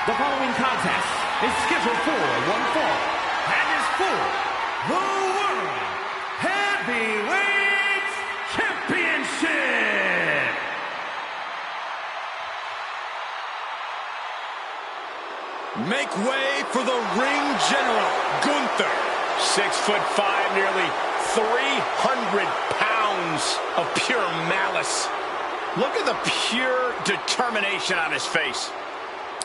The following contest is scheduled for one fall and is for the World Heavyweight Championship. Make way for the ring general, Gunther. 6'5", nearly 300 pounds of pure malice. Look at the pure determination on his face.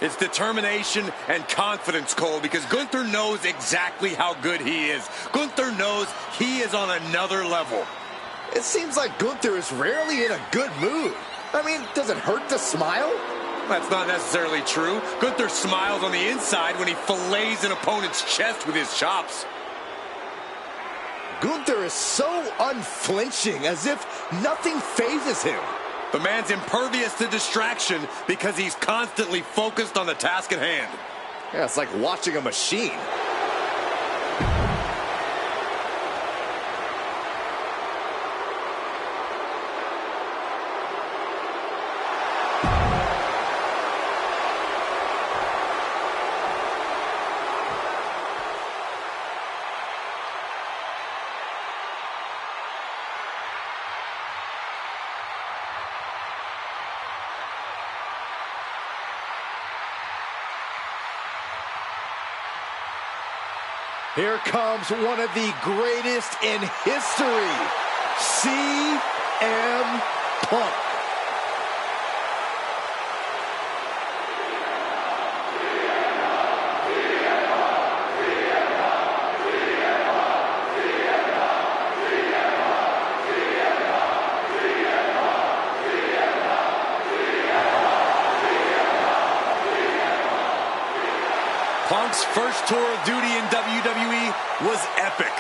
It's determination and confidence, Cole, because Gunther knows exactly how good he is. Gunther knows he is on another level. It seems like Gunther is rarely in a good mood. I mean, does it hurt to smile? That's not necessarily true. Gunther smiles on the inside when he fillets an opponent's chest with his chops. Gunther is so unflinching, as if nothing phases him. The man's impervious to distraction because he's constantly focused on the task at hand. Yeah, it's like watching a machine. Here comes one of the greatest in history, CM Punk. Punk's first tour of duty in WWE was epic.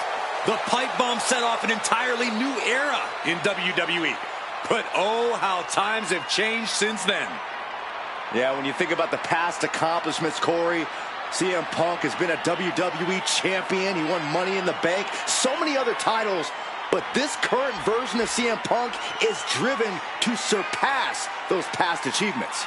The pipe bomb set off an entirely new era in WWE. But oh, how times have changed since then. Yeah, when you think about the past accomplishments, Corey, CM Punk has been a WWE champion. He won Money in the Bank, so many other titles. But this current version of CM Punk is driven to surpass those past achievements.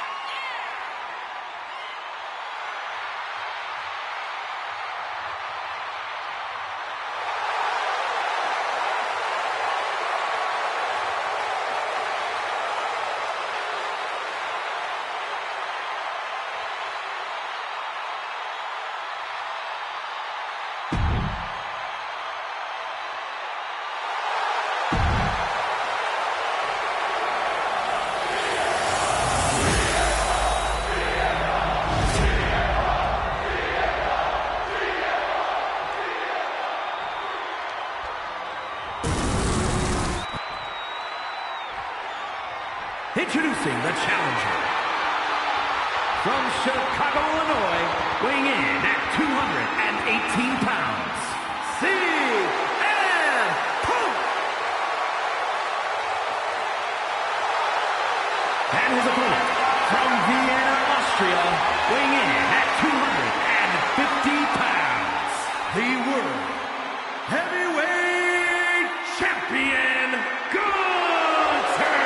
Introducing the challenger. From Chicago, Illinois, weighing in at 218 pounds, CM Punk! And his opponent, from Vienna, Austria, weighing in at 250 pounds, the World Heavyweight Champion, Gunther!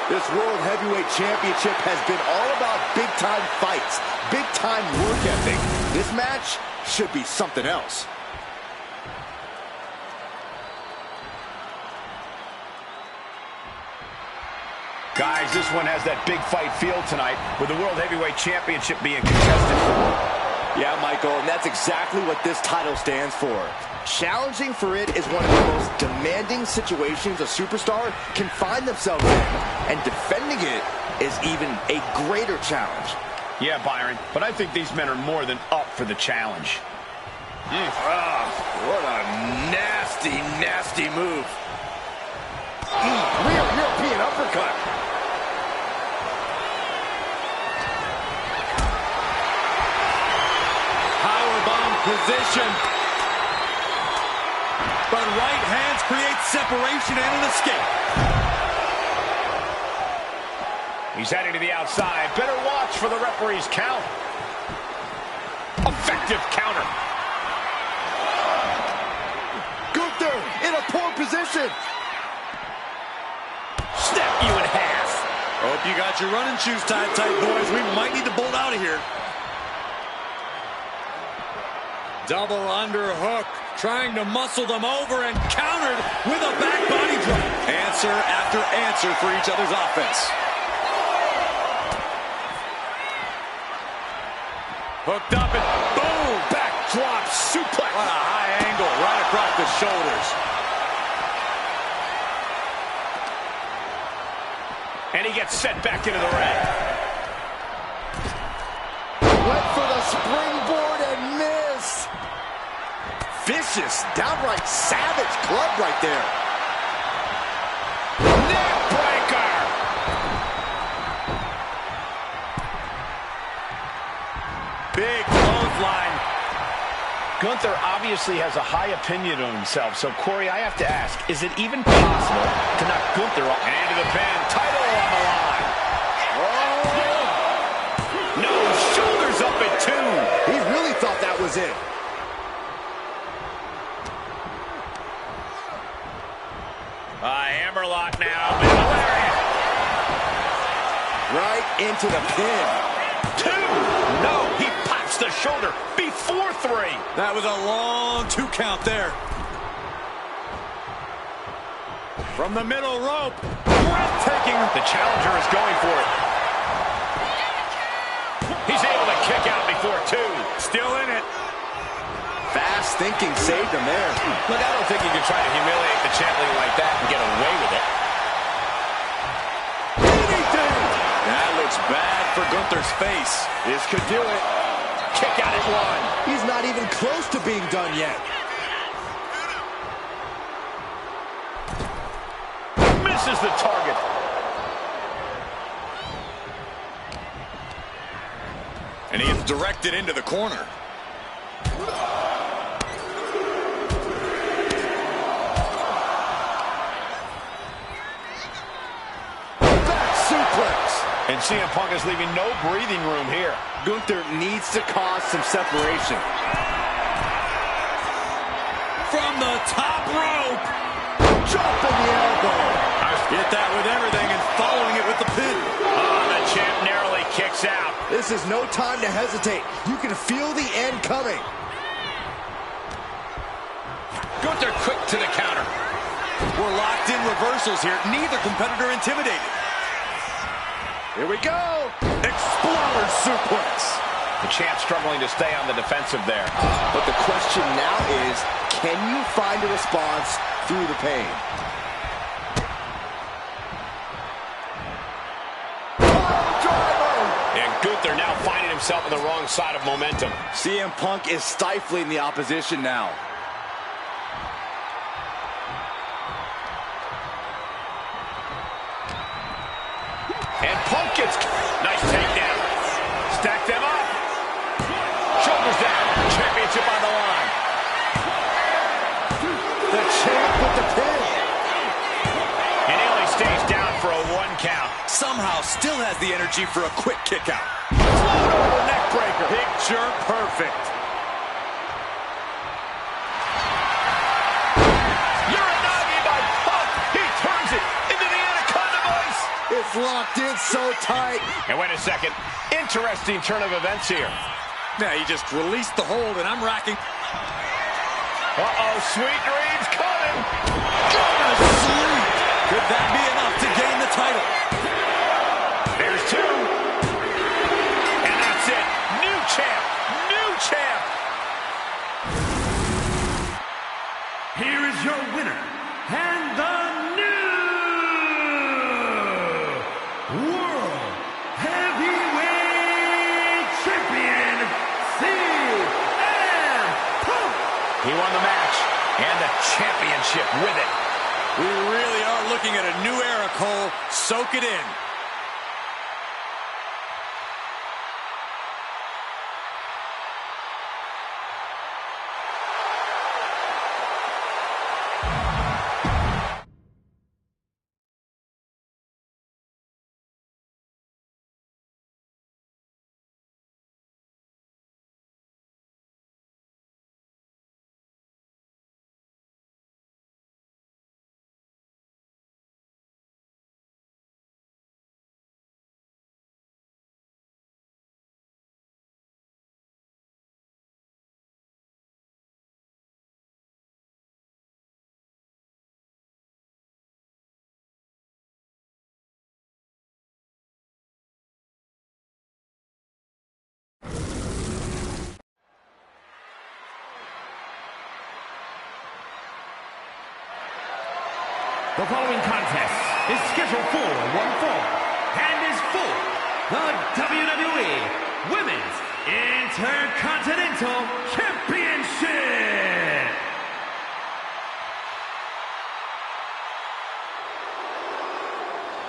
This World Heavyweight Championship has been all about big-time fights, big-time work ethic. This match should be something else. Guys, this one has that big fight feel tonight, with the World Heavyweight Championship being contested. Yeah, Michael, and that's exactly what this title stands for. Challenging for it is one of the most demanding situations a superstar can find themselves in, and defending it is even a greater challenge. Yeah, Byron, but I think these men are more than up for the challenge. What a nasty, nasty move. Real European uppercut. Powerbomb position. But right hands create separation and an escape. He's heading to the outside. Better watch for the referee's count. Effective counter. Gunther in a poor position. Hope you got your running shoes tied tight, boys. We might need to bolt out of here. Double underhook, trying to muscle them over and countered with a back body drop. Answer after answer for each other's offense. Hooked up and boom! Backdrop suplex. What a high angle right across the shoulders. And he gets set back into the ring. Went for the springboard and missed. Vicious, downright savage club right there. Neck breaker. Big clothesline. Gunther obviously has a high opinion of himself. So, Corey, I have to ask, is it even possible to knock Gunther off? And into the pin. Title on the line. Oh. No, shoulders up at 2. He really thought that was it. Hammerlock now. Right into the pin. 2. No, he pops the shoulder before 3. That was a long 2 count there. From the middle rope. Breathtaking. The challenger is going for it. He's able to kick out before 2. Still in it. Fast thinking saved him there. Look, I don't think you can try to humiliate the champion like that and get away with it. Anything. That looks bad for Gunther's face. This could do it. Kick out at 1. He's not even close to being done yet. Misses the target. And he is directed into the corner. And CM Punk is leaving no breathing room here. Gunther needs to cause some separation. From the top rope. Drop in the elbow. Hit that with everything and following it with the pin. Oh, the champ narrowly kicks out. This is no time to hesitate. You can feel the end coming. Gunther quick to the counter. We're locked in reversals here. Neither competitor intimidated. Here we go. Exploder suplex. The champ struggling to stay on the defensive there. But the question now is, can you find a response through the pain? And Gunther now finding himself on the wrong side of momentum. CM Punk is stifling the opposition now. And Punk gets... Nice takedown. Stack them up. Shoulders down. Championship on the line. The champ with the pin. And he only stays down for a 1 count. Somehow still has the energy for a quick kick out. Float over neck breaker. Picture perfect. Uranagi by Punk. He turns it into the Anaconda Vice. It's locked in so tight. And wait a second. Interesting turn of events here. Now he just released the hold, and I'm racking. Uh-oh, sweet dreams coming. Gonna sleep. Could that be enough to gain the title? There's 2. And that's it. New champ. New champ. Here is your winner, and the new World Heavyweight Champion, CM Punk. He won the match and the championship with it. We really are looking at a new era, Cole. Soak it in. The following contest is scheduled for one fall and is for the WWE Women's Intercontinental Championship.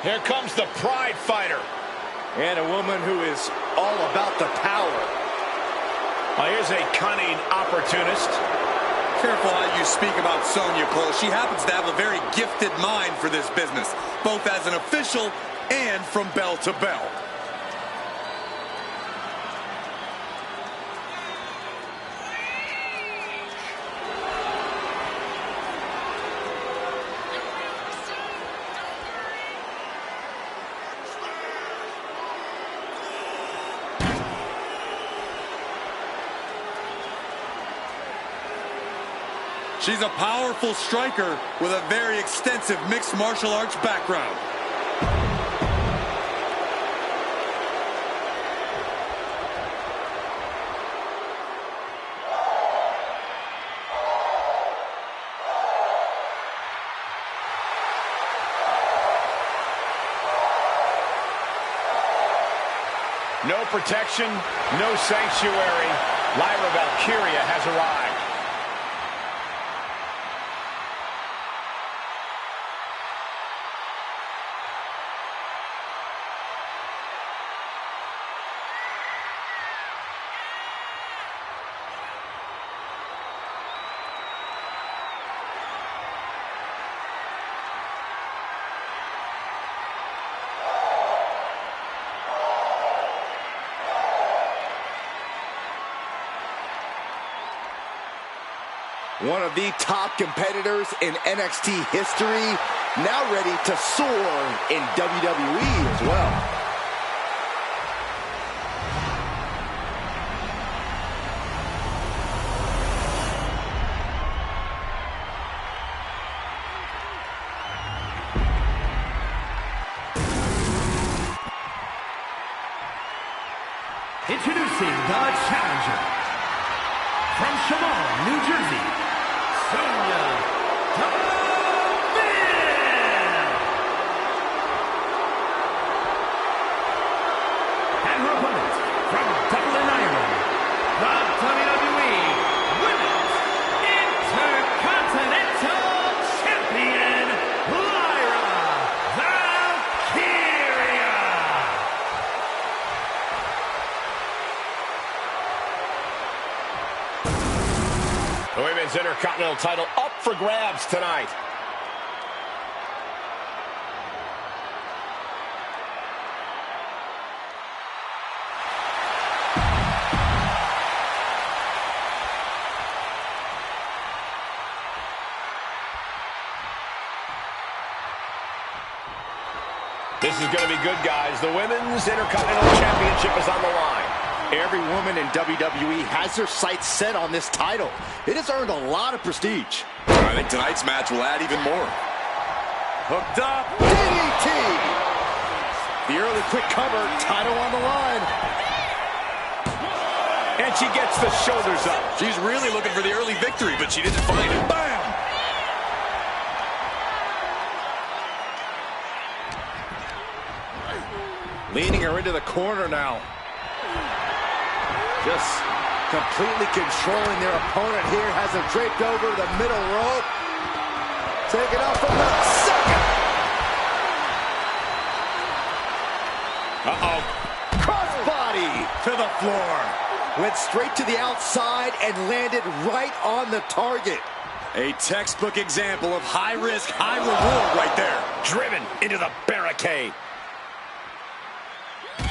Here comes the Pride Fighter. And a woman who is all about the power. Here's a cunning opportunist. Careful how you speak about Sonya, Cole. She happens to have a very gifted mind for this business, both as an official and from bell to bell. She's a powerful striker with a very extensive mixed martial arts background. No protection, no sanctuary. Lyra Valkyria has arrived. One of the top competitors in NXT history, now ready to soar in WWE as well. Introducing the challenger from Shamoan, New Jersey, Sonya Deville. And her opponent from Dublin, Ireland, the WWE Women's Intercontinental Champion, Lyra Valkyria. The Women's Intercontinental title up for grabs tonight. This is going to be good, guys. The Women's Intercontinental Championship is on the line. Every woman in WWE has their sights set on this title. It has earned a lot of prestige. I think tonight's match will add even more. Hooked up. DDT. The early quick cover. Title on the line. And she gets the shoulders up. She's really looking for the early victory, but she didn't find it. Bam! Leading her into the corner now. Just completely controlling their opponent here. Has him draped over the middle rope. Take it out from the second. Uh-oh. Crossbody to the floor. Went straight to the outside and landed right on the target. A textbook example of high risk, high reward right there. Driven into the barricade.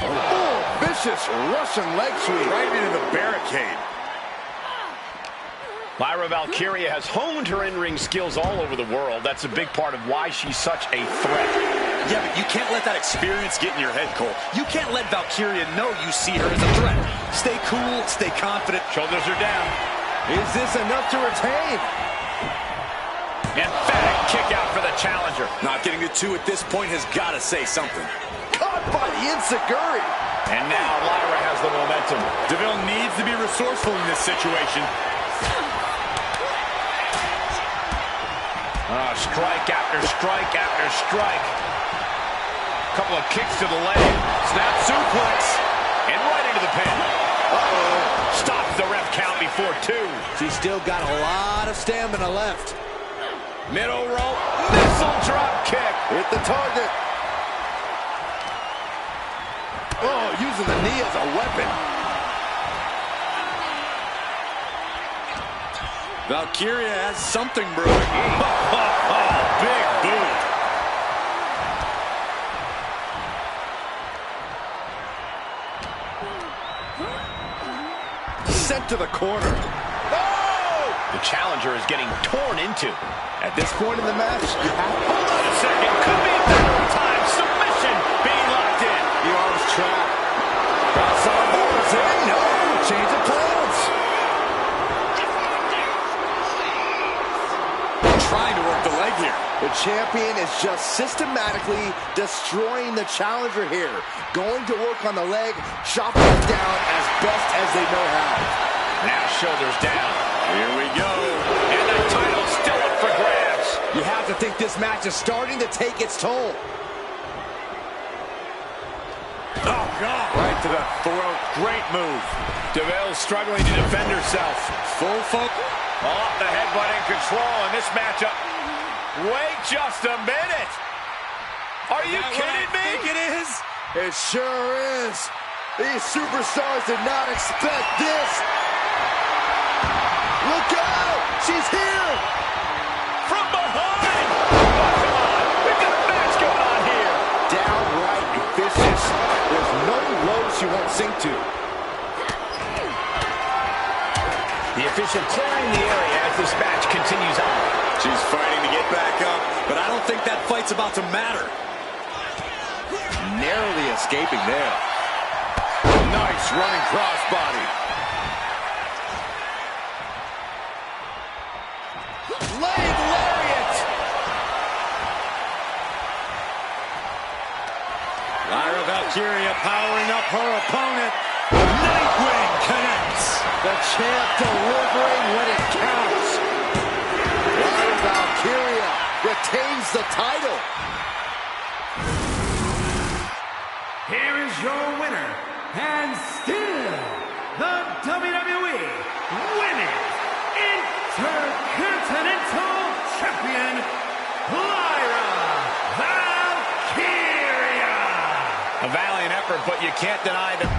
Oh, vicious Russian leg sweep. Right into the barricade. Lyra Valkyria has honed her in-ring skills all over the world. That's a big part of why she's such a threat. Yeah, but you can't let that experience get in your head, Cole. You can't let Valkyria know you see her as a threat. Stay cool, stay confident. Shoulders are down. Is this enough to retain? Emphatic kick out for the challenger. Not getting to two at this point has got to say something. Caught by the enziguri. And now Lyra has the momentum. Deville needs to be resourceful in this situation. Strike after strike after strike. Couple of kicks to the leg. Snap suplex. And right into the pin. Uh-oh. Stops the ref count before 2. She's still got a lot of stamina left. Middle rope. Missile drop kick. Hit the target. Oh, using the knee as a weapon. Valkyria has something brewing. Big boot. Sent to the corner. Oh! The challenger is getting torn into. At this point in the match, you have to... Hold on a second. Could be a double time submission being locked in. The arm's trapped. Outside borders in. No. Change of plans. Trying to work the leg here. The champion is just systematically destroying the challenger here. Going to work on the leg, chopping it down as best as they know how. Now shoulders down. Here we go. And the title's still up for grabs. You have to think this match is starting to take its toll. Oh, God. Right to the throat. Great move. DeVille's struggling to defend herself. Full focus. Off the headbutt in control in this matchup. Wait just a minute. Are you kidding me? I think it is. It sure is. These superstars did not expect this. Look out! She's here! From behind! Oh, come on. We've got a match going on here. Downright vicious. There's no low she won't sink to. The official clearing the area as this match continues on. She's fighting to get back up, but I don't think that fight's about to matter. Narrowly escaping there. Nice running crossbody. Leg lariat. Lyra Valkyria powering up her opponent. Nightwing connects. The champ delivering when it counts. Lyra Valkyria retains the title. Here is your winner, and still the WWE Women's Intercontinental Champion, Lyra Valkyria. A valiant effort, but you can't deny that.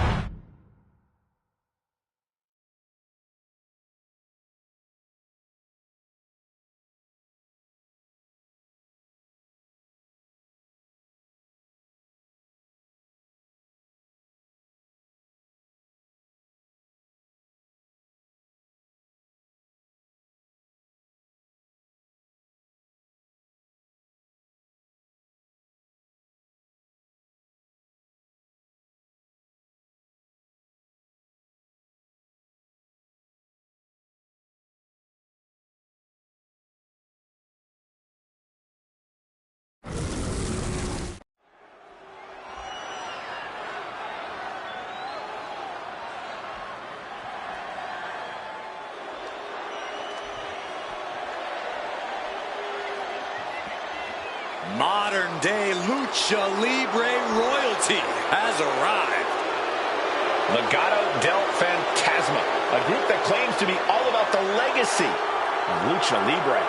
Modern-day Lucha Libre royalty has arrived. Legado del Fantasma, a group that claims to be all about the legacy of Lucha Libre.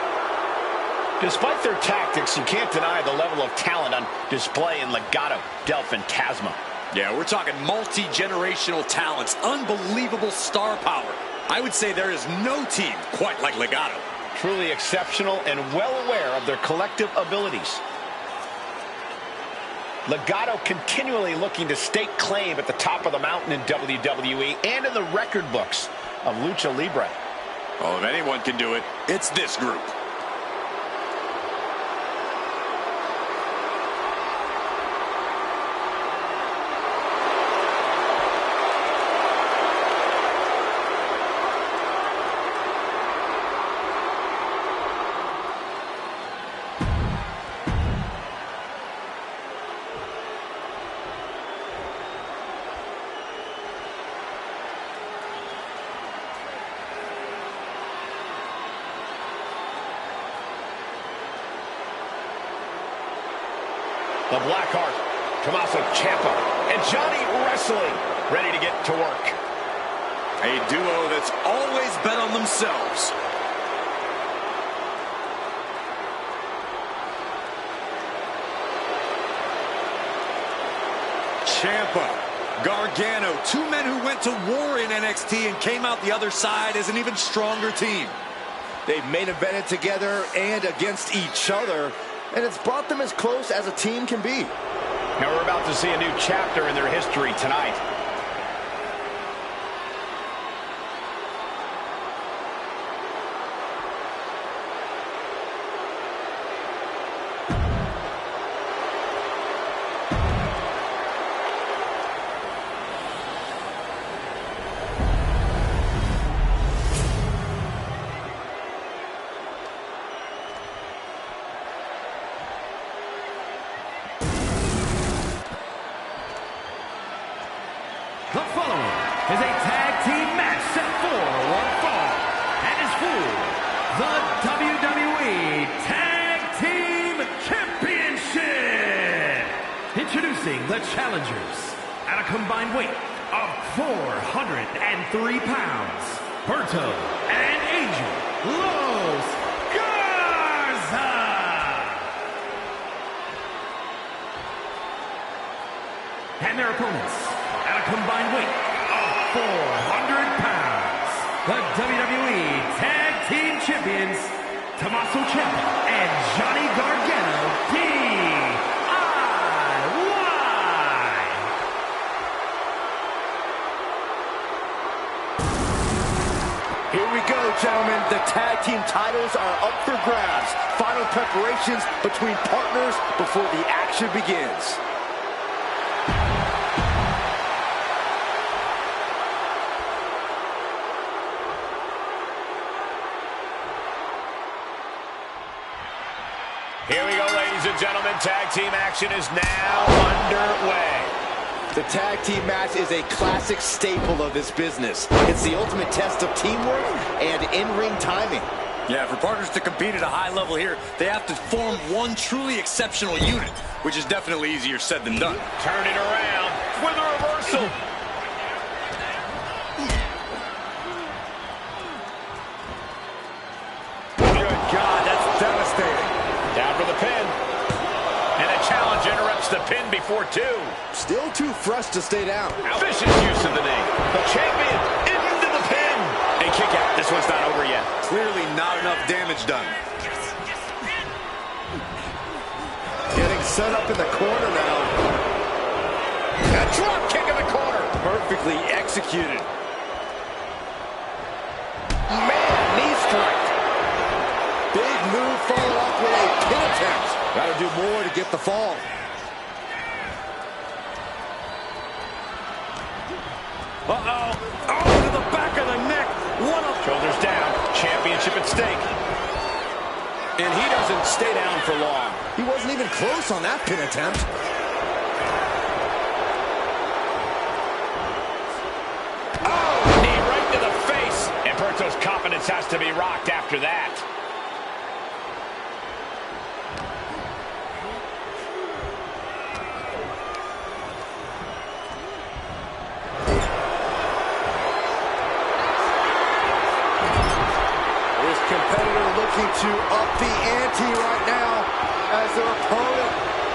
Despite their tactics, you can't deny the level of talent on display in Legado del Fantasma. Yeah, we're talking multi-generational talents, unbelievable star power. I would say there is no team quite like Legado. Truly exceptional and well aware of their collective abilities. Legado continually looking to stake claim at the top of the mountain in WWE and in the record books of Lucha Libre. Well, if anyone can do it, it's this group. The Blackheart, Tommaso Ciampa, and Johnny Wrestling ready to get to work. A duo that's always bet on themselves. Ciampa, Gargano, two men who went to war in NXT and came out the other side as an even stronger team. They've main evented together and against each other, and it's brought them as close as a team can be. Now we're about to see a new chapter in their history tonight. The following is a tag team match set for one fall and is for the WWE Tag Team Championship. Introducing the challengers at a combined weight of 403 pounds, Berto and Angel Los Garza. And their opponents, at a combined weight of 400 pounds, the WWE Tag Team Champions, Tommaso Ciampa and Johnny Gargano, DIY. Here we go, gentlemen. The tag team titles are up for grabs. Final preparations between partners before the action begins. Here we go, ladies and gentlemen. Tag team action is now underway. The tag team match is a classic staple of this business. It's the ultimate test of teamwork and in-ring timing. Yeah, for partners to compete at a high level here, they have to form one truly exceptional unit, which is definitely easier said than done. Turn it around with a reversal. Good God, that's devastating. Down for the pin. And a challenge interrupts the pin before two. Still too fresh to stay down. Vicious use of the knee. The champion into the pin. A kick out. This one's not over yet. Clearly not enough damage done. Getting set up in the corner now. A drop kick in the corner. Perfectly executed. Man, knee strike. Big move followed up with a pin attempt. Gotta do more to get the fall. Uh-oh. Oh, to the back of the neck. What a... Shoulders down. Championship at stake. And he doesn't stay down for long. He wasn't even close on that pin attempt. Oh, knee right to the face. And Berto's confidence has to be rocked after that. Competitor looking to up the ante right now as their opponent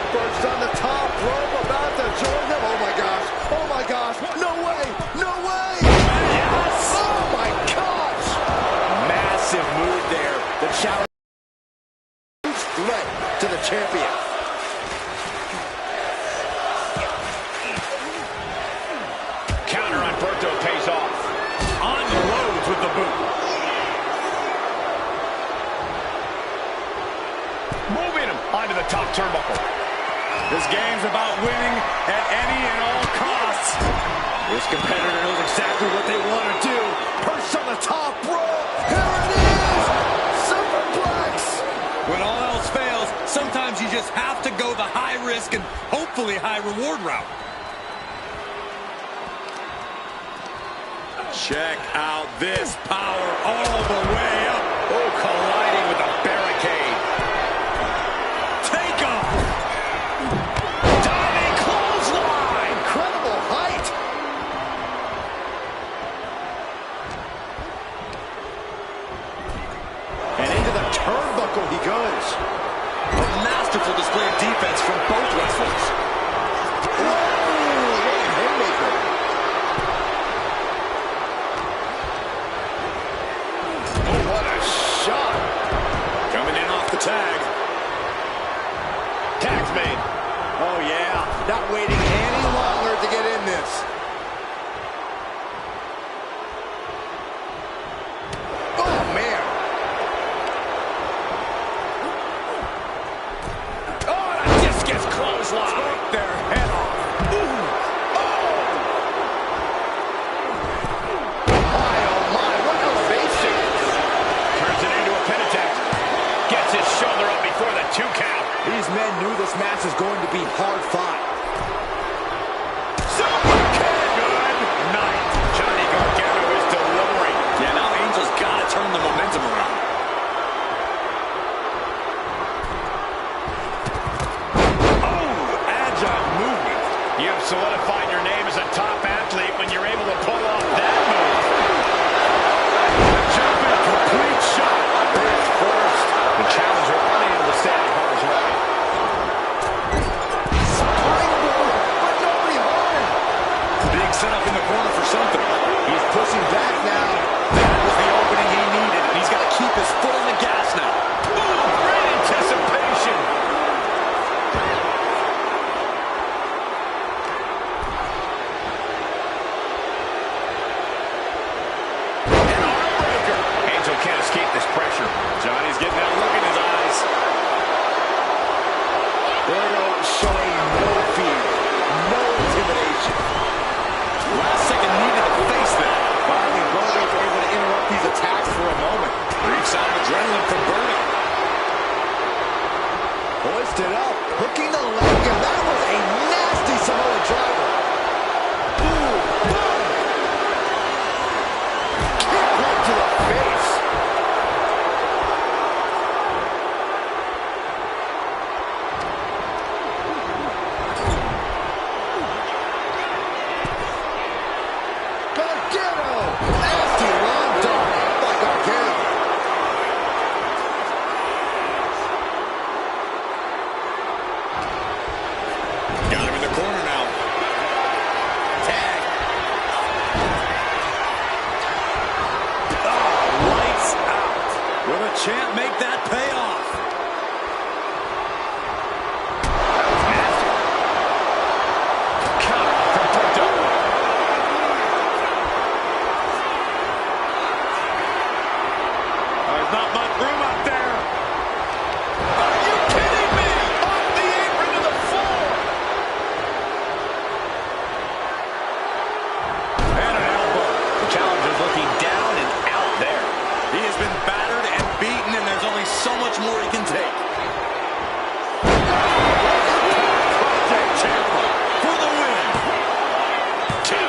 perched on the top rope about to join them. Oh my gosh, oh my gosh, no way, no way! Yes! Oh my gosh! Massive move there. The challenge, huge threat to the champion. Counter on Berto pays off. Unloads with the boot. Moving him onto the top turnbuckle. This game's about winning at any and all costs. This competitor knows exactly what they want to do. Perched on the top rope. Here it is! Superplex! When all else fails, sometimes you just have to go the high risk and hopefully high reward route. Check out this power all the way up. Oh, colliding with a barricade. Take off. defense from both wrestlers. What a shot. Coming in off the tag. Tag's made. Oh, yeah. Not waiting any longer to get in this. Oh, man. Oh, that just gets clothesline. Took their head off. Ooh. Oh. My, oh, my. What elevation. Turns it into a pin attempt. Gets his shoulder up before the 2 count. These men knew this match was going to be hard fought. Super kick. Good night. Johnny Gargano is delivering. Yeah, now Angel's got to turn the momentum around. Oh, agile movement. You have solidified your name as a top athlete when you're able to pull off that move. Jumping complete shot. Face first. The challenger unable to stay out of harm's way. Big setup in the corner for something. He's pushing back now. That was the opening he needed. He's got to keep his foot on the gas now. Ooh, great anticipation. An arm breaker. Angel can't escape this pressure. Johnny's getting that look in his eyes. Gordo showing no fear, no intimidation. Last second needed to face that. Finally, Gordo's able to interrupt these attacks for a moment. Brief sign of adrenaline from Berto. Hoisted up, hooking the leg, and that was a nasty Samoa driver. Ooh, boom! Kick right to the face. Gargano! Nasty long dog by Gargano. Got him in the corner now. Tag. Lights out. Will the champ make that pay off? Nasty. Counter from Berto. There's not much room out there. Are you kidding me? Off the apron to the floor. And an elbow. The challenger's looking down and out there. He has been battered and beaten, and there's only so much more he can take. Project Champa for the win. 2.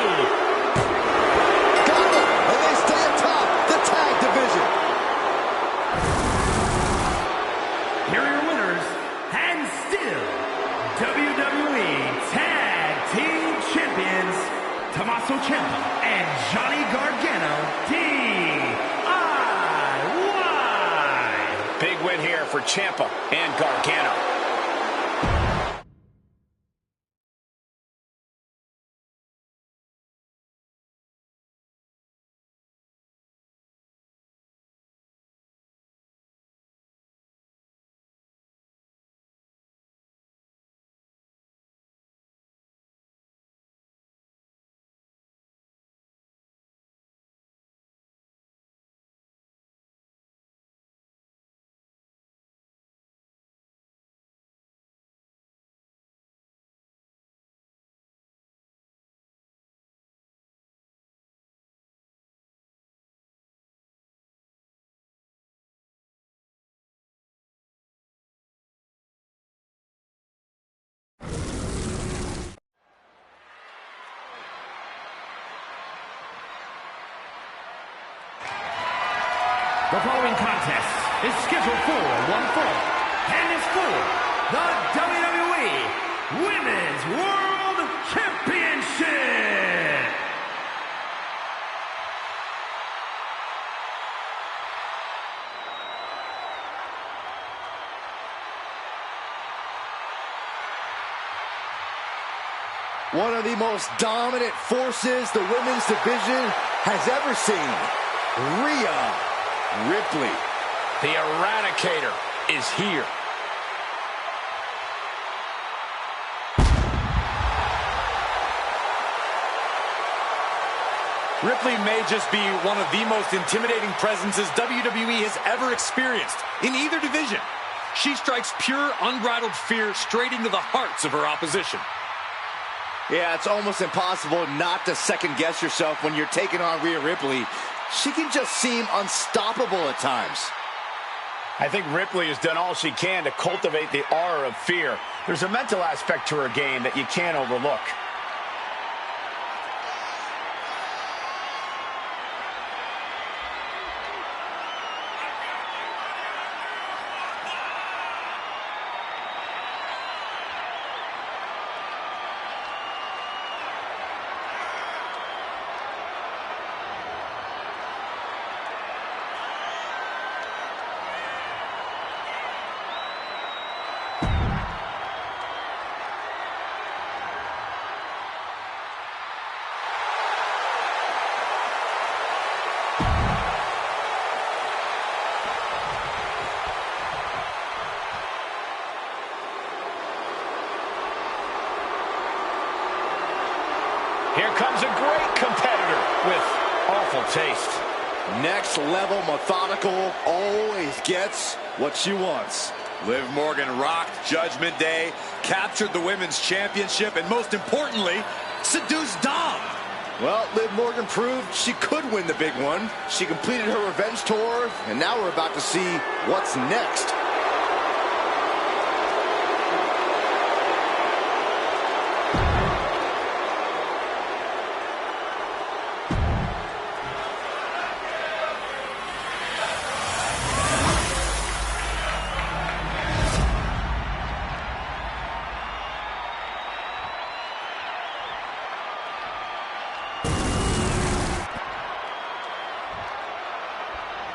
Got it, and they stay atop the tag division. Here are your winners, and still WWE Tag Team Champions, Tommaso Ciampa and Johnny Gargano, DIY. Big win here for Ciampa and Gargano. The following contest is scheduled for one fall and is for the WWE Women's World Championship. One of the most dominant forces the women's division has ever seen. Rhea Ripley. The Eradicator is here. Ripley may just be one of the most intimidating presences WWE has ever experienced in either division. She strikes pure, unbridled fear straight into the hearts of her opposition. Yeah, it's almost impossible not to second-guess yourself when you're taking on Rhea Ripley. She can just seem unstoppable at times. I think Ripley has done all she can to cultivate the aura of fear. There's a mental aspect to her game that you can't overlook. Here comes a great competitor with awful taste. Next level methodical, always gets what she wants. Liv Morgan rocked Judgment Day, captured the Women's Championship, and most importantly, seduced Dom. Well, Liv Morgan proved she could win the big one. She completed her revenge tour, and now we're about to see what's next.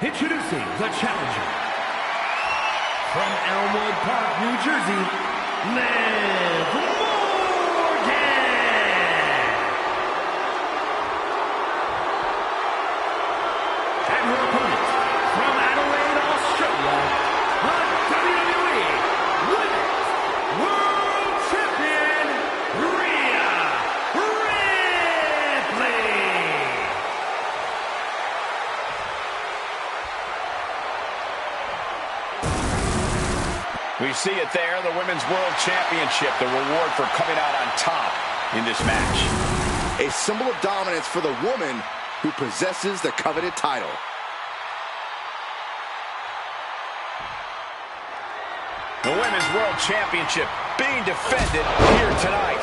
Introducing the challenger from Elmwood Park, New Jersey, Liv Morgan. And her opponent from Adelaide, Australia, the WWE Women's World Champion, Rhea Ripley. We see it there, the Women's World Championship, the reward for coming out on top in this match. A symbol of dominance for the woman who possesses the coveted title. The Women's World Championship being defended here tonight.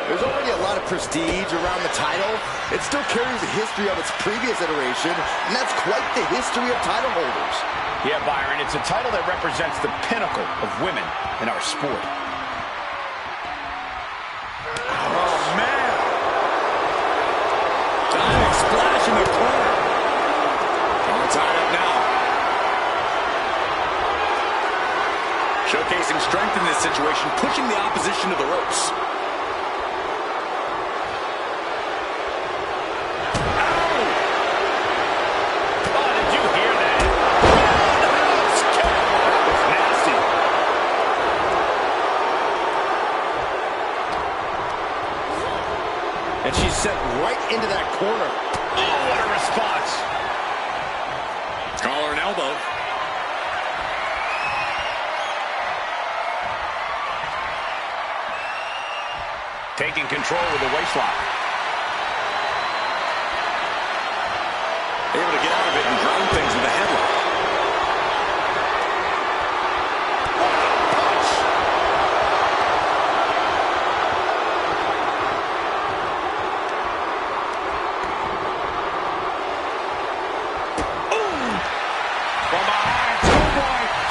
There's already a lot of prestige around the title. It still carries a history of its previous iteration, and that's quite the history of title holders. Yeah, Byron, it's a title that represents the pinnacle of women in our sport. Oh, man. Diving splash in the corner. Oh, tied up now. Showcasing strength in this situation, pushing the opposition to the ropes. And she's set right into that corner. Oh, what a response. Collar and elbow. Taking control with the waistlock. Able to get out of it and ground things with a headlock.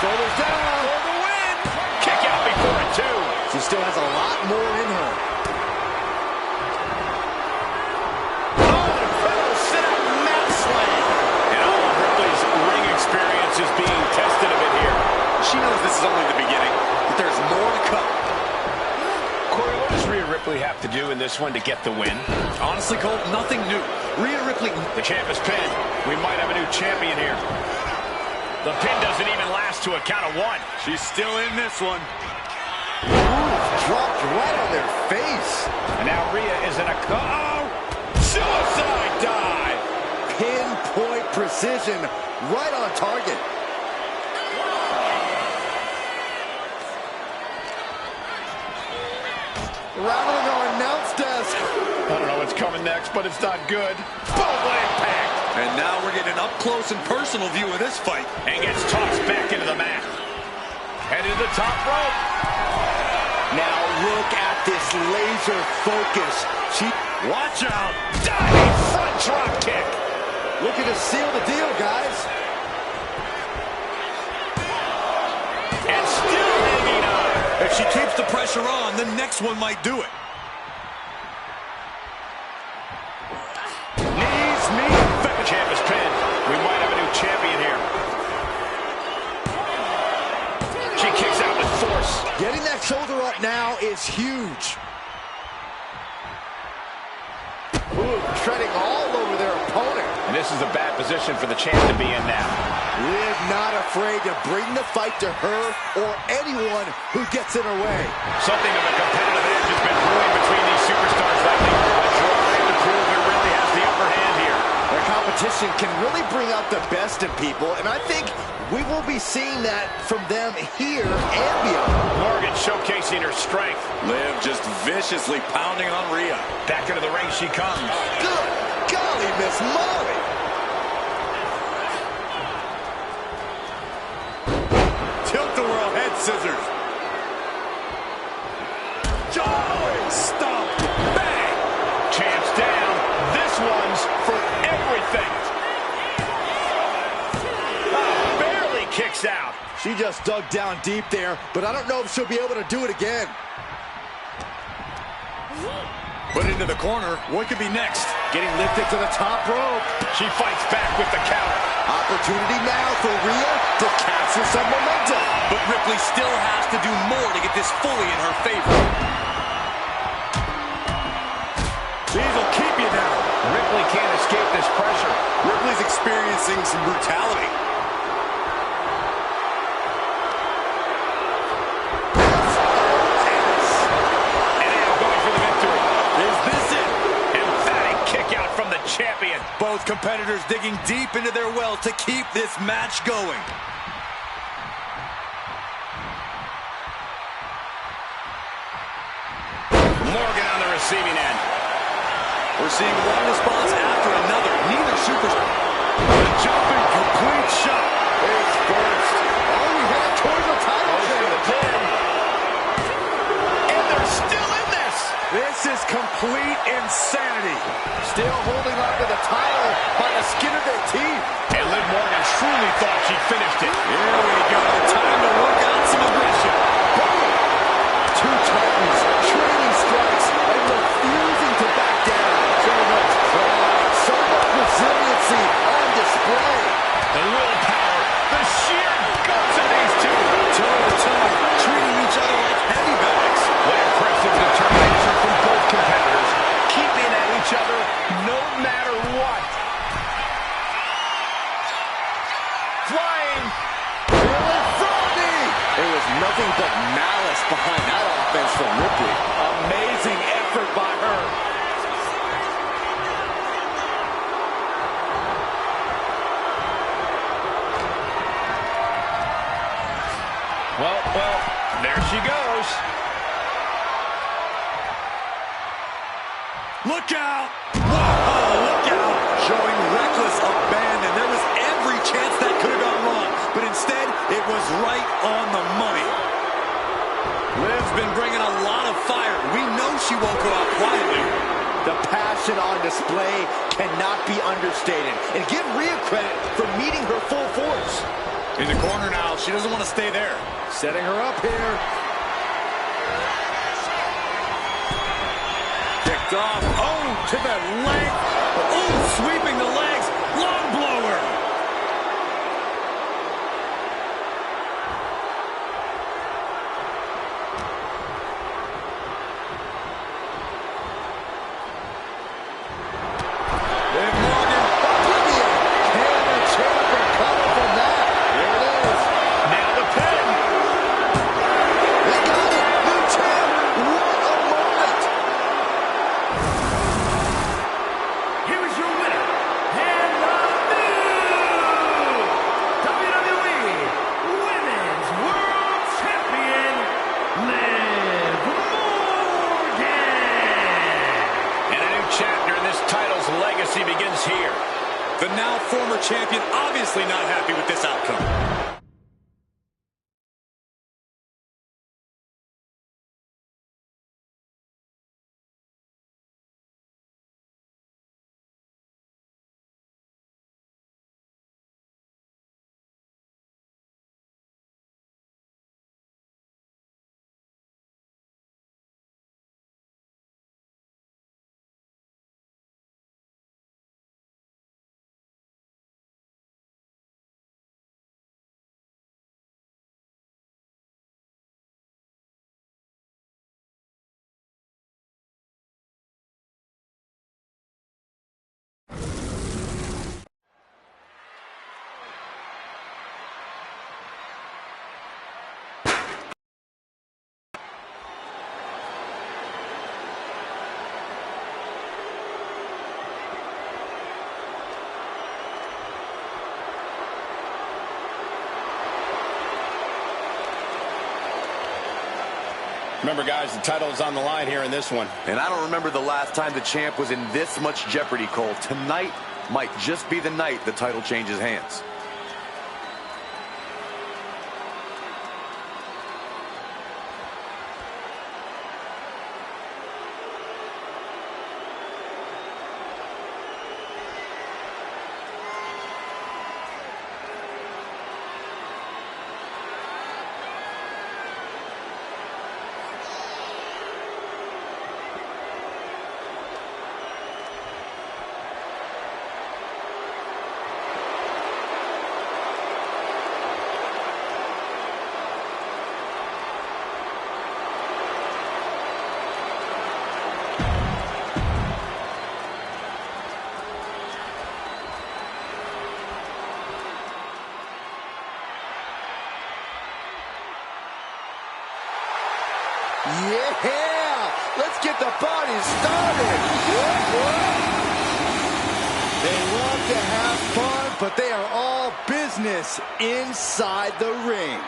Shoulders down for the win. Kick out before it, too. She still has a lot more in her. Oh, the fellow sit-up mat slam. And all of Ripley's ring experience is being tested a bit here. She knows this is only the beginning, but there's more to come. Corey, what does Rhea Ripley have to do in this one to get the win? Honestly, Cole, nothing new. Rhea Ripley. The champ is pinned. We might have a new champion here. The pin doesn't even last to a count of one. She's still in this one. Dropped right on their face. And now Rhea is in a... Uh-oh! Suicide dive! Pinpoint precision, right on target. Rattling our announce desk. I don't know what's coming next, but it's not good. Boom, what impact! And now we're getting an up-close and personal view of this fight. And gets tossed back into the mat. Headed to the top rope. Now look at this laser focus. Watch out. Diving front drop kick. Looking to seal the deal, guys. And still hanging on. If she keeps the pressure on, the next one might do it. Knees, meet. The champ is pinned. We might have a new champion here. She kicks out with force. Getting that shoulder up now is huge. Ooh, treading all over their opponent. And this is a bad position for the champ to be in now. Liv not afraid to bring the fight to her or anyone who gets in her way. Something of a competitive edge has been brewing between these superstars lately. A drive to prove who really has the upper hand here. Their competition can really bring out the best in people, and I think we will be seeing that from them here and beyond. Morgan showcasing her strength. Liv just viciously pounding on Rhea. Back into the ring she comes. Good golly, Miss Molly. Tilt-a-whirl head scissors. Joy! Stomp! Bang! Champ's down. This one's for everything. Barely kicks out. She just dug down deep there, but I don't know if she'll be able to do it again. Put into the corner. What could be next? Getting lifted to the top rope. She fights back with the counter. Opportunity now for Rhea to capture some momentum. But Ripley still has to do more to get this fully in her favor. These will keep you down. Ripley can't escape this pressure. Ripley's experiencing some brutality. Champion. Both competitors digging deep into their well to keep this match going. Morgan on the receiving end. We're seeing one response after another. Neither superstar. The jumping complete shot. Face first. Oh, we headed towards the title for the pin. And they're still in this. This is complete insanity. Still holding on to the title by the skin of their teeth. And Liv Morgan truly thought she finished it. Here we go. Time to work out some aggression. Two titans, trading strikes, and refusing to back down. So much pride, so much resiliency on display. The willpower, the sheer guts of these two. Toe-to-toe, treating each other like heavy bags. What impressive determination from both competitors. Keeping at each other no matter what. Flying. There was nothing but malice behind that offense from Ripley. Amazing effort by her. Well, there she goes. Look out! Whoa, look out! Showing reckless abandon. There was every chance that could have gone wrong, but instead, it was right on the money. Liv's been bringing a lot of fire. We know she won't go out quietly. The passion on display cannot be understated. And give Rhea credit for meeting her full force. In the corner now, she doesn't want to stay there. Setting her up here. Kicked off. Oh, to the leg. Oh, sweeping the legs. Long blower. legacy begins here. The now former champion obviously not happy with this outcome. Remember, guys, the title is on the line here in this one. And I don't remember the last time the champ was in this much jeopardy, Cole. Tonight might just be the night the title changes hands. Yeah! Let's get the party started! They love to have fun, but they are all business inside the ring.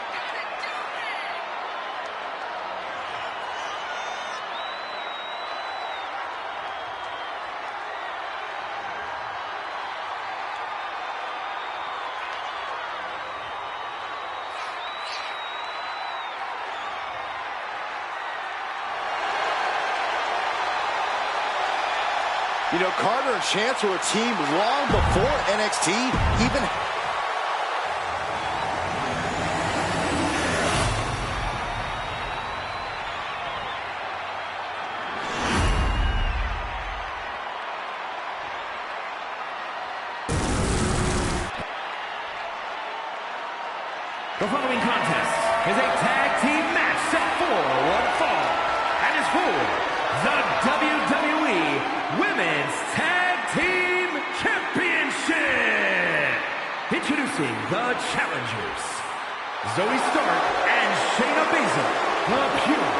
You know, Carter and Chance were a team long before NXT even... The following contest is a tag team match set for one fall and is for the WWE Women's Tag Team Championship. Introducing the challengers, Zoe Stark and Shayna Baszler, the Pure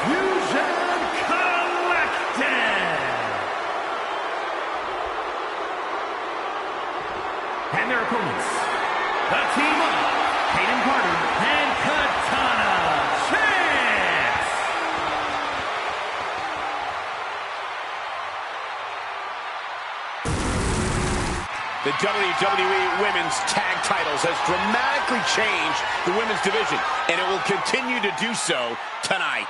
Fusion Collective. And their opponents, the team of Hayden Carter and Katana Chance. The WWE Women's Tag Titles has dramatically changed the women's division, and it will continue to do so tonight.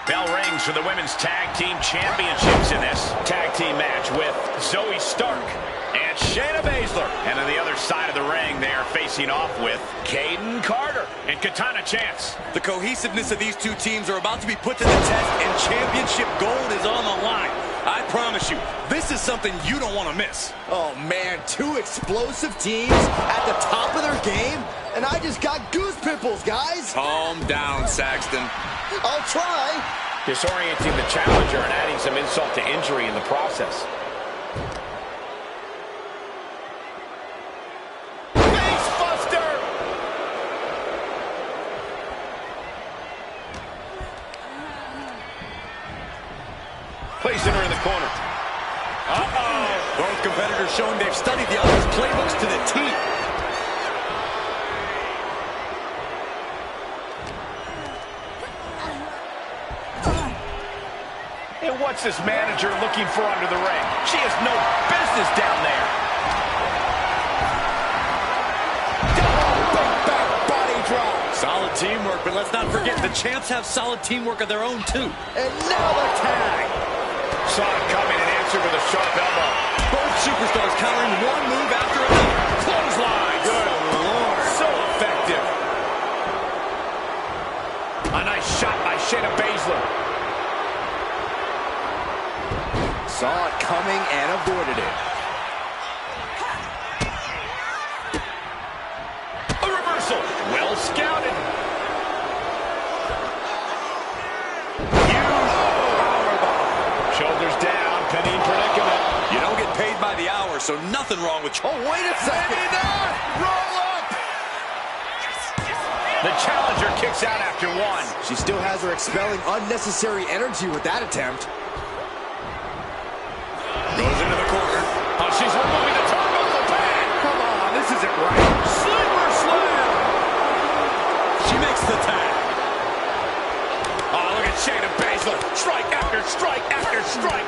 Bell rings for the Women's Tag Team Championships in this tag team match with Zoe Stark and Shayna Baszler. And on the other side of the ring, they are facing off with Hayden Carter and Katana Chance. The cohesiveness of these two teams are about to be put to the test, and championship gold is on the line. I promise you, this is something you don't want to miss. Oh, man, two explosive teams at the top of their game, and I just got goose pimples, guys. Calm down, Saxton. I'll try. Disorienting the challenger and adding some insult to injury in the process. Facebuster! Placing her in the corner. Uh-oh! Both competitors showing they've studied the other's playbooks to the T. And what's this manager looking for under the ring? She has no business down there. Big back body drop. Solid teamwork, but let's not forget the champs have solid teamwork of their own, too. And now the tag. Saw it coming and answered with a sharp elbow. Both superstars countering one move after another. Clothesline. Good Lord. So effective. A nice shot by Shayna Baszler. Saw it coming and avoided it. A reversal. Well scouted. Huge powerbomb. Shoulders down. Penny in predicament. You don't get paid by the hour, so nothing wrong with... Oh, wait a second. Roll up. The challenger kicks out after one. She still has her expelling unnecessary energy with that attempt. Goes into the corner. Oh, she's removing the turnbuckle pad. Come on, this isn't right. Sleeper slam. She makes the tag. Oh, look at Shayna Baszler. Strike after strike after strike.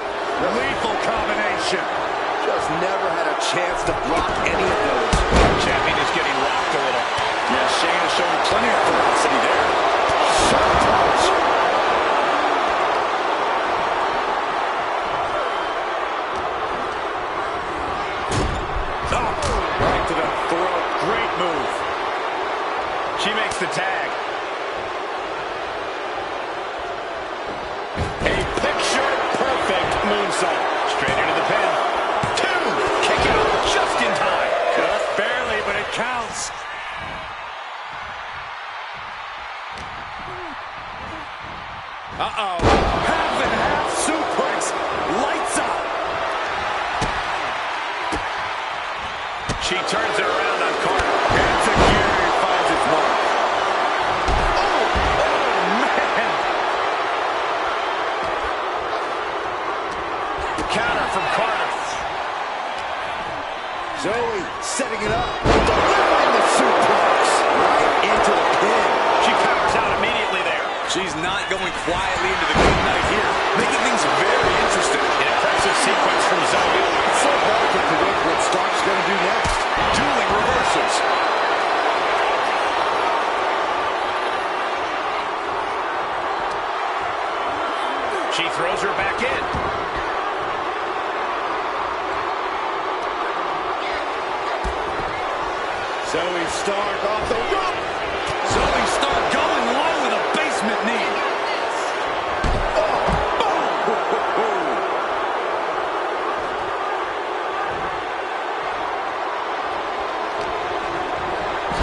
Lethal combination. Just never had a chance to block any of those. Champion is getting rocked a little. Yeah, Shayna showing plenty of ferocity there. Sharp touch. Right to the throat. Great move. She makes the tag. A picture-perfect moonsault. Straight into the pin. Two. Kick out just in time. Just barely, but it counts. Uh-oh. Half and half suplex. Lights out. She turns it around on Carter. It's a gear. Finds its mark. Oh, man. Counter from Carter. Zoe setting it up. Delivering the suplex. Right into the pin. She powers out immediately there. She's not going quietly into the good night here, making things very interesting. An impressive sequence from Zoe. It's so hard to predict what Stark's going to do next. Dueling reversals. She throws her back in. Zoe Stark off the rope. Zoe Stark going low with a basement knee.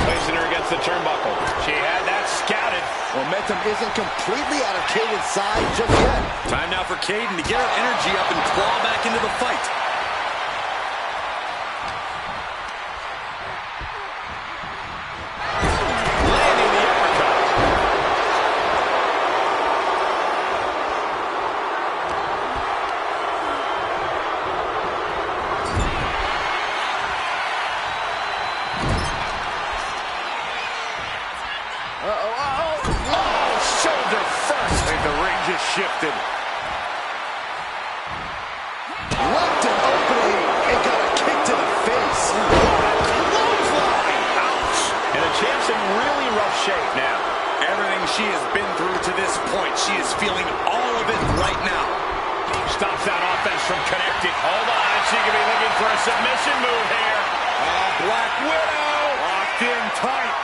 Placing her against the turnbuckle. She had that scouted. Momentum isn't completely out of Caden's side just yet. Time now for Caden to get her energy up and claw back into the fight. Landing the uppercut. Oh, shoulder first. And the ring just shifted. Left an opening and got a kick to the face. Clothesline. Ouch. And the champ's in really rough shape now. Everything she has been through to this point, she is feeling all of it right now. Stops that offense from connecting. Hold on, she could be looking for a submission move here. Black Widow locked in tight.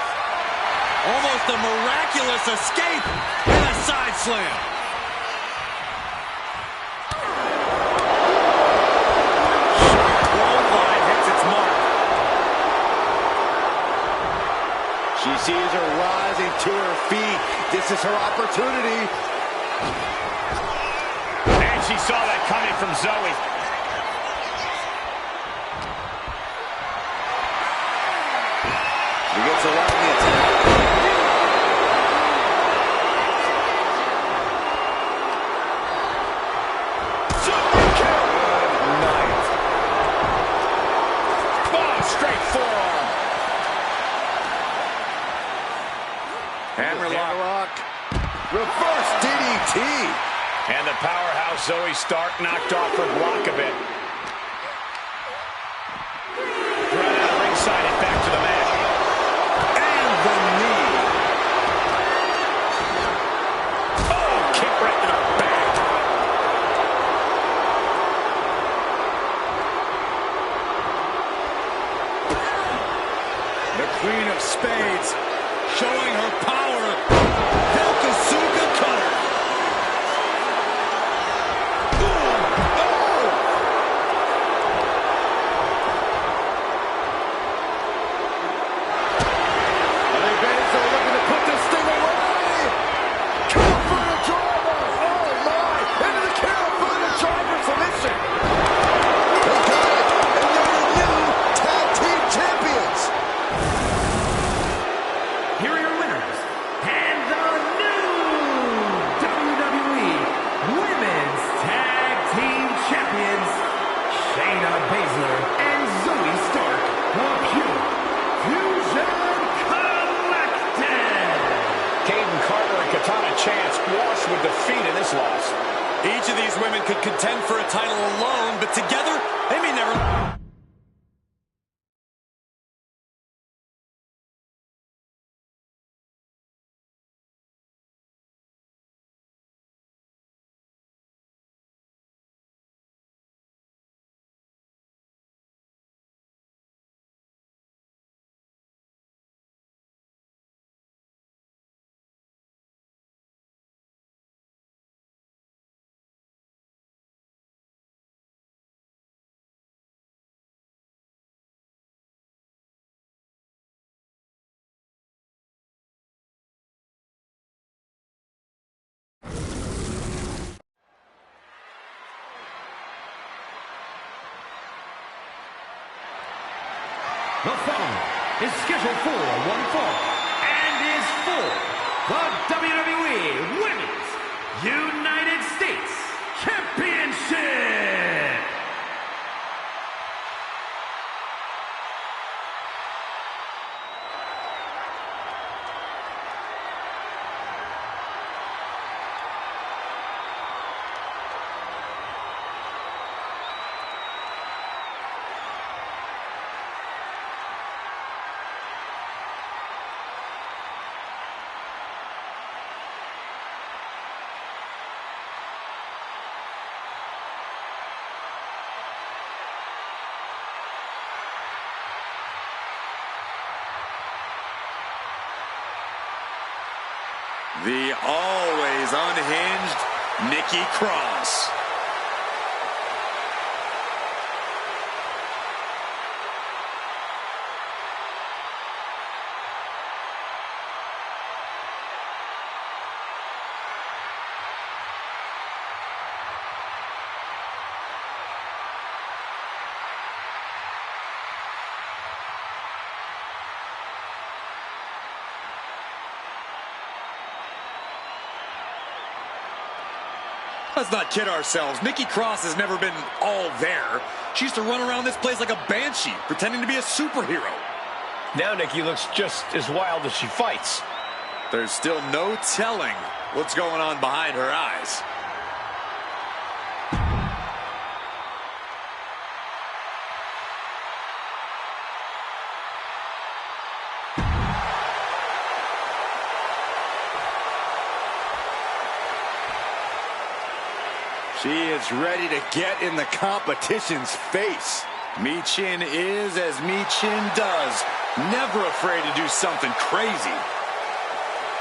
Almost a miraculous escape and a side slam. Clothesline hits its mark. She sees her rising to her feet. This is her opportunity. And she saw that coming from Zoe. She gets a lot in the attack. Super kick. Good night. Hammerlock. Reverse DDT. And the powerhouse Zoe Stark knocked off her block a bit. Right out of ringside and back to the mat. And the knee. Oh, kick right to the back. The Queen of Spades showing her power. Yokozuna cutter. With defeat in this loss. Each of these women could contend for a title alone, but together, they may never... The following is scheduled for one fall and is for the WWE Women's United States Championship. The always unhinged Nikki Cross. Let's not kid ourselves. Nikki Cross has never been all there. She used to run around this place like a banshee, pretending to be a superhero. Now Nikki looks just as wild as she fights. There's still no telling what's going on behind her eyes. She is ready to get in the competition's face. Michin is as Michin does. Never afraid to do something crazy.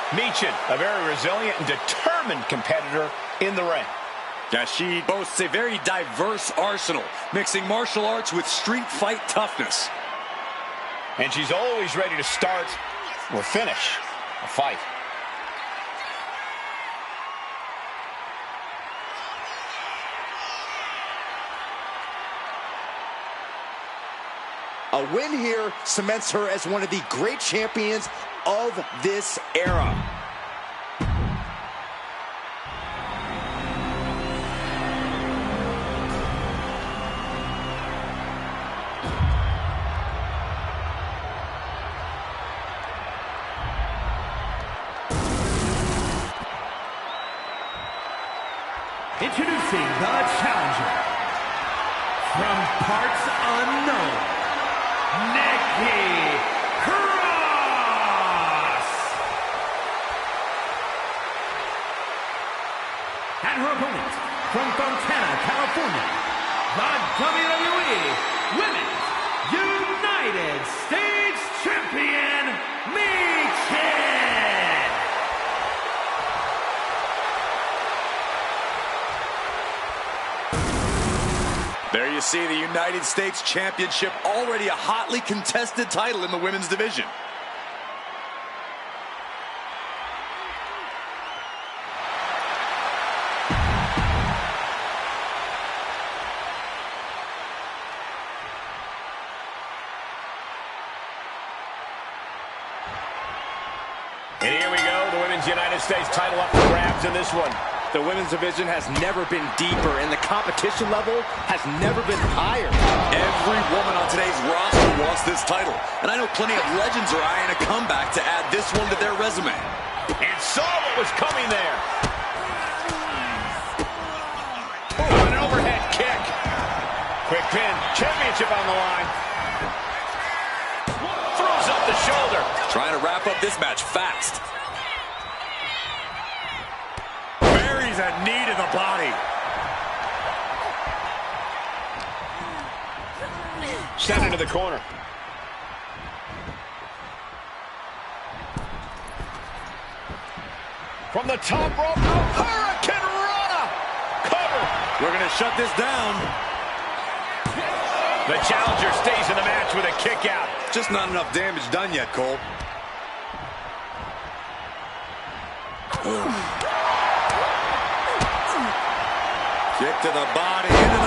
Michin, a very resilient and determined competitor in the ring. Yeah, she boasts a very diverse arsenal, mixing martial arts with street fight toughness. And she's always ready to start or finish a fight. A win here cements her as one of the great champions of this era. Introducing the challenger from parts unknown, Nikki Cross. And her opponent from Fontana, California, the WWE Women's United States Champion, Michin. There you see the United States Championship, already a hotly contested title in the women's division. And here we go, the Women's United States title up for grabs in this one. The women's division has never been deeper, and the competition level has never been higher. Every woman on today's roster wants this title, and I know plenty of legends are eyeing a comeback to add this one to their resume. And saw what was coming there. Oh, an overhead kick. Quick pin, championship on the line. Throws up the shoulder. Trying to wrap up this match fast. Buries a knee to the body. Sent into the corner. From the top rope, Hurricane Rana. Cover. We're going to shut this down. The challenger stays in the match with a kick out. Just not enough damage done yet, Cole. Kick to the body, into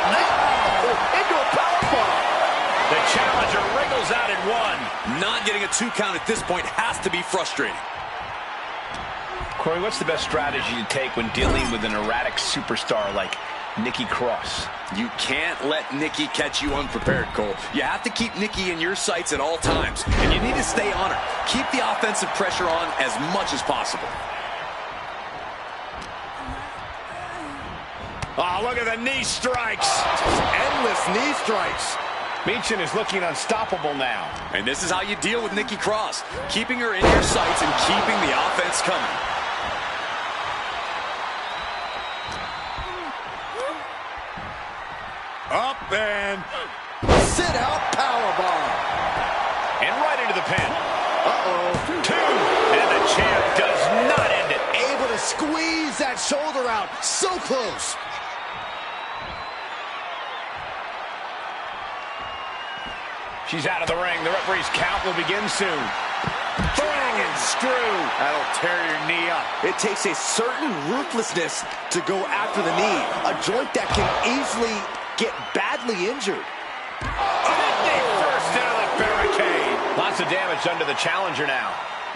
Into a powerbomb. The challenger wriggles out in one. Not getting a 2 count at this point has to be frustrating. Corey, what's the best strategy to take when dealing with an erratic superstar like Nikki Cross? You can't let Nikki catch you unprepared, Cole. You have to keep Nikki in your sights at all times, and you need to stay on her. Keep the offensive pressure on as much as possible. Oh, look at the knee strikes. Endless knee strikes. Michin is looking unstoppable now. And this is how you deal with Nikki Cross. Keeping her in your sights and keeping the offense coming. Up and sit out powerbomb. And right into the pin. Uh-oh. 2. And the champ does not end it. Able to squeeze that shoulder out. So close. She's out of the ring. The referee's count will begin soon. Dragon screw. That'll tear your knee up. It takes a certain ruthlessness to go after the knee. A joint that can easily get badly injured. Sydney first into the barricade. Lots of damage under the challenger now.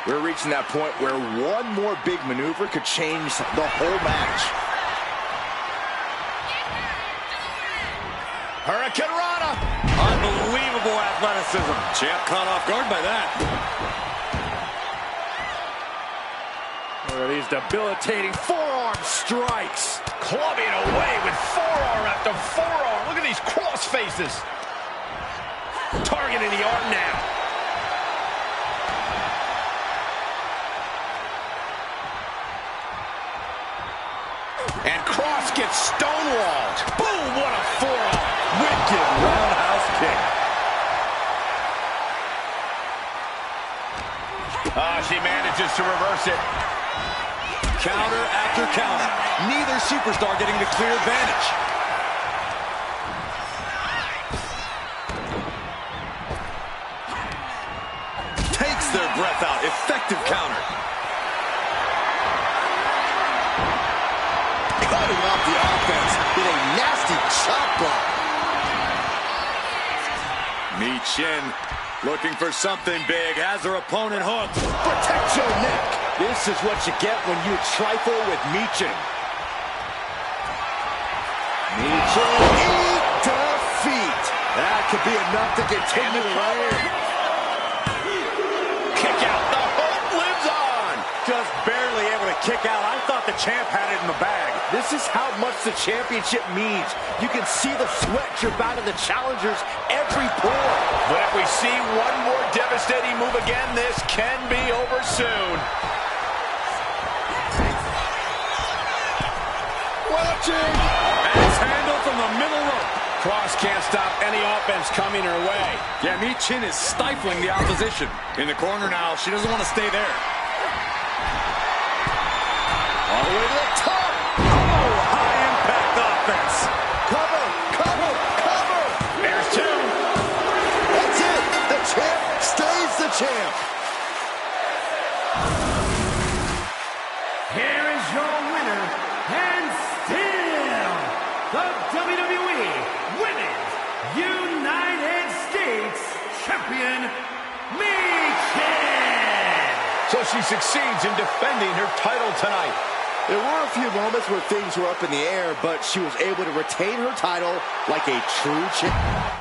We're reaching that point where one more big maneuver could change the whole match. Hurricane Rana. Unbelievable athleticism. Champ caught off guard by that. What are these debilitating forearm strikes? Clubbing away with forearm after forearm. Look at these cross faces. Targeting the arm now. And Cross gets stonewalled. Boom, what a forearm. Wicked roundhouse kick. She manages to reverse it. Counter after counter. Neither superstar getting the clear advantage. Takes their breath out. Effective counter. Cutting off the offense with a nasty chop block. Michin looking for something big. Has her opponent hooked. Protect your neck. This is what you get when you trifle with Michin. Michin, eat defeat. That could be enough to continue the reign. Kick out. The hope lives on. Just barely able to kick out. I thought thought the champ had it in the bag. This is how much the championship means. You can see the sweat drip out of the challengers every pore. But if we see one more devastating move again, this can be over soon. Watching! And it's handled from the middle rope. Cross can't stop any offense coming her way. Yeah, Michin is stifling the opposition. In the corner now, she doesn't want to stay there. All the way to the top! Oh, high impact offense. Cover, cover, cover! There's two. That's it! The champ stays the champ! Here is your winner, and still the WWE Women's United States Champion, Michin! So she succeeds in defending her title tonight. There were a few moments where things were up in the air, but she was able to retain her title like a true champ.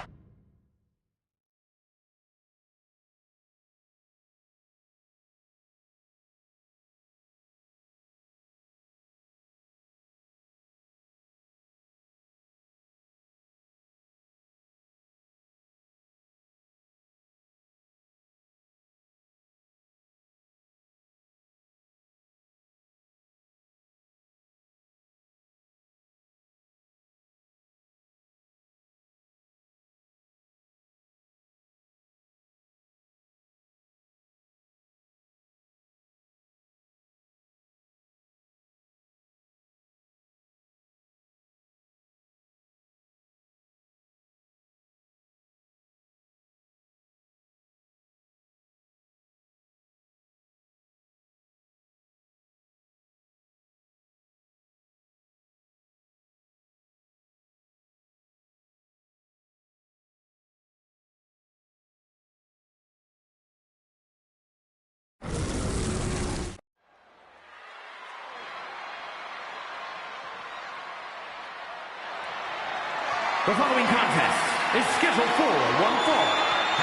The following contest is scheduled for one fall,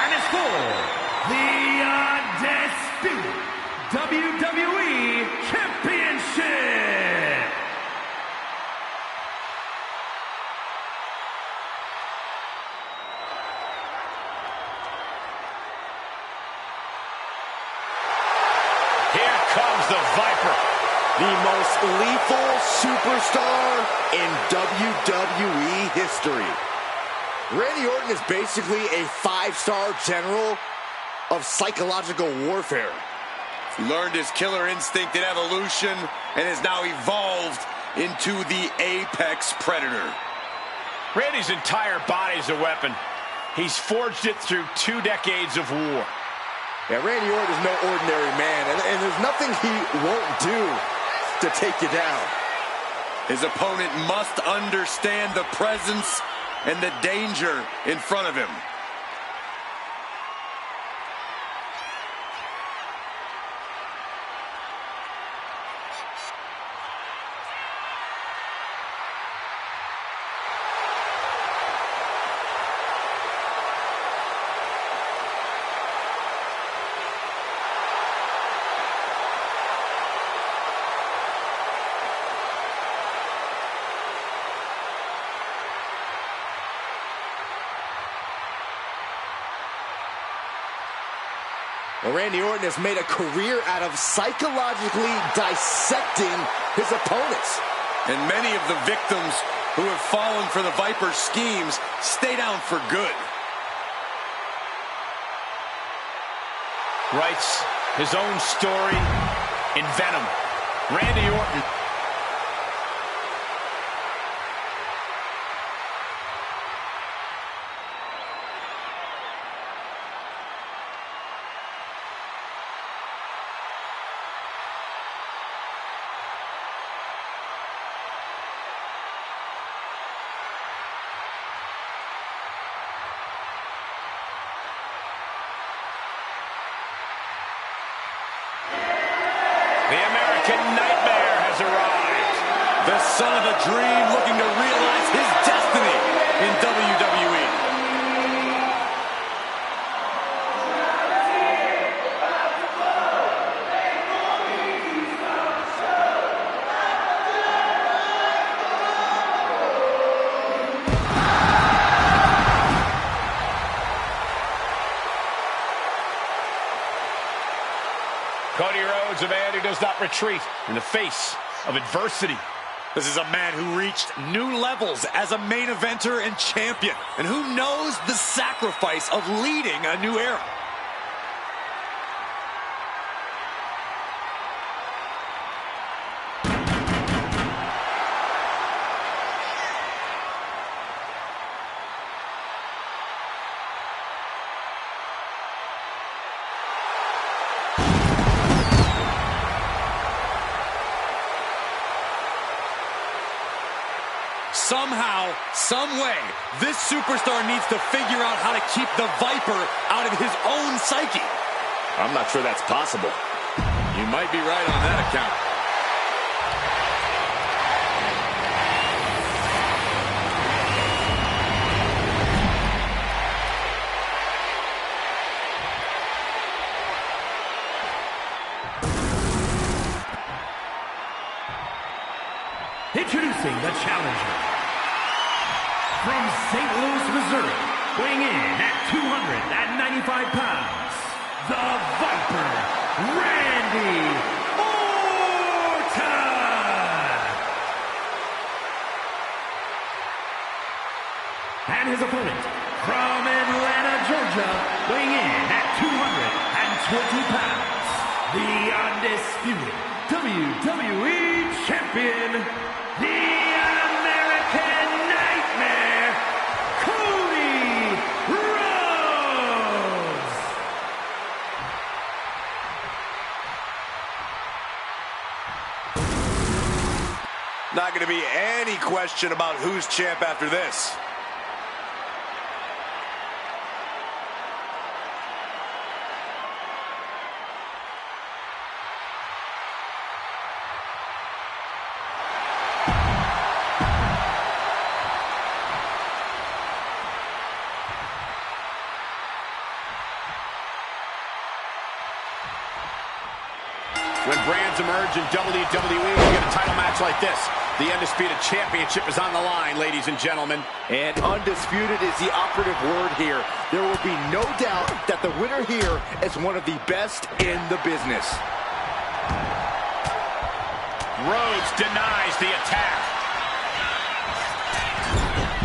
and is for the undisputed WWE Championship. Here comes the Viper. The most lethal superstar in WWE history. Randy Orton is basically a 5-star general of psychological warfare. He learned his killer instinct in Evolution and has now evolved into the apex predator. Randy's entire body's a weapon. He's forged it through 2 decades of war. Yeah, Randy Orton is no ordinary man, and there's nothing he won't do to take you down. His opponent must understand the presence and the danger in front of him. Well, Randy Orton has made a career out of psychologically dissecting his opponents. And many of the victims who have fallen for the Viper's schemes stay down for good. Writes his own story in Venom. Randy Orton. The American Nightmare has arrived. The son of a dream looking to realize his destiny in WWE. does not retreat in the face of adversity. This is a man who reached new levels as a main eventer and champion, and who knows the sacrifice of leading a new era. Somehow, some way, this superstar needs to figure out how to keep the Viper out of his own psyche. I'm not sure that's possible. You might be right on that account. Introducing the challenger from St. Louis, Missouri, weighing in at 295 pounds, the Viper, Randy Orton! And his opponent from Atlanta, Georgia, weighing in at 220 pounds, the undisputed WWE Champion, the American Nightmare, Cody Rhodes! Not going to be any question about who's champ after this. When brands emerge in WWE, you get a title match like this. The Undisputed Championship is on the line, ladies and gentlemen. And undisputed is the operative word here. There will be no doubt that the winner here is one of the best in the business. Rhodes denies the attack.